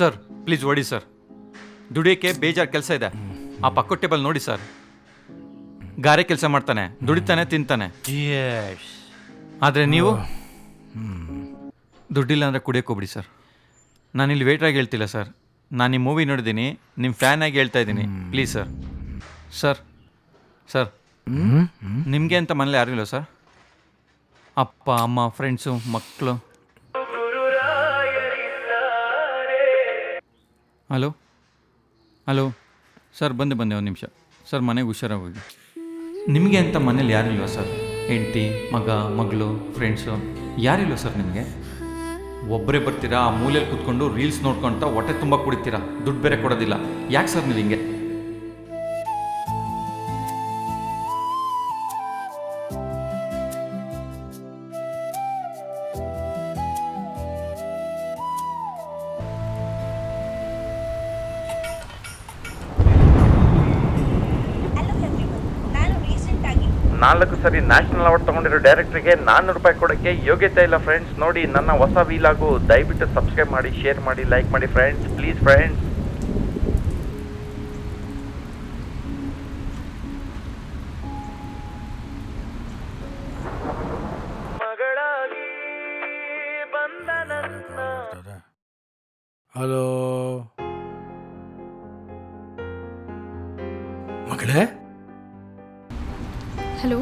Sir please ಓಡಿ sir. ದುಡಿಯೋಕ್ಕೆ ಬೇಜಾರು ಕೆಲಸ ಇದೆ. ಆ ಪಕ್ಕ ಟೇಬಲ್ ನೋಡಿ ಸರ್. ಗಾರೆ ಕೆಲಸ ಮಾಡ್ತಾನೆ, ದುಡಿತಾನೆ, ತಿಂತಾನೆ. ಆದರೆ ನೀವು ದುಡ್ಡಿಲ್ಲ ಅಂದರೆ ಕುಡಿಯೋಕೆ ಹೋಗ್ಬಿಡಿ ಸರ್. ನಾನಿಲ್ಲಿ ವೇಟ್ರಾಗಿ ಹೇಳ್ತಿಲ್ಲ ಸರ್. ನಾನು ನಿಮ್ಮ ಮೂವಿ ನೋಡಿದ್ದೀನಿ, ನಿಮ್ಮ ಫ್ಯಾನ್ ಆಗಿ ಹೇಳ್ತಾ ಇದ್ದೀನಿ. Please sir. ಸರ್ ಸರ್ ನಿಮಗೆ ಅಂತ ಮನೇಲಿ ಯಾರೂ ಇಲ್ಲ ಸರ್? ಅಪ್ಪ ಅಮ್ಮ ಫ್ರೆಂಡ್ಸು ಮಕ್ಕಳು? ಹಲೋ ಹಲೋ ಸರ್, ಬಂದೆ ಒಂದು ನಿಮಿಷ ಸರ್. ಮನೆಗೆ ಹುಷಾರಾಗಿ ಹೋಗಿ. ನಿಮಗೆ ಅಂತ ಮನೇಲಿ ಯಾರಿಲ್ವ ಸರ್? ಹೆಂಡತಿ, ಮಗ, ಮಗಳು, ಫ್ರೆಂಡ್ಸು ಯಾರಿಲ್ವ ಸರ್ ನಿಮಗೆ? ಒಬ್ಬರೇ ಬರ್ತೀರಾ, ಆ ಮೂಲೆಯಲ್ಲಿ ಕೂತ್ಕೊಂಡು ರೀಲ್ಸ್ ನೋಡ್ಕೊತ ಹೊಟ್ಟೆ ತುಂಬ ಕುಡಿತೀರಾ, ದುಡ್ಡು ಬೇರೆ ಕೊಡೋದಿಲ್ಲ. ಯಾಕೆ ಸರ್ ನೀವು ಹಿಂಗೆ? ನಾನು ರೀಸೆಂಟ್ ಆಗಿ 4 ಸರಿ ನ್ಯಾಷನಲ್ ಅವಾರ್ಡ್ ತಗೊಂಡಿರೋ ಡೈರೆಕ್ಟರ್ಗೆ ₹400 ಕೊಡೋಕ್ಕೆ ಯೋಗ್ಯತೆ ಇಲ್ಲ ಫ್ರೆಂಡ್ಸ್. ನೋಡಿ ನನ್ನ ಹೊಸ ವೀಲಾಗು. ದಯವಿಟ್ಟು ಸಬ್ಸ್ಕ್ರೈಬ್ ಮಾಡಿ, ಶೇರ್ ಮಾಡಿ, ಲೈಕ್ ಮಾಡಿ ಫ್ರೆಂಡ್ಸ್, ಪ್ಲೀಸ್ ಫ್ರೆಂಡ್ಸ್. ಹಲೋ ಮಗಳೇ. ಹಲೋ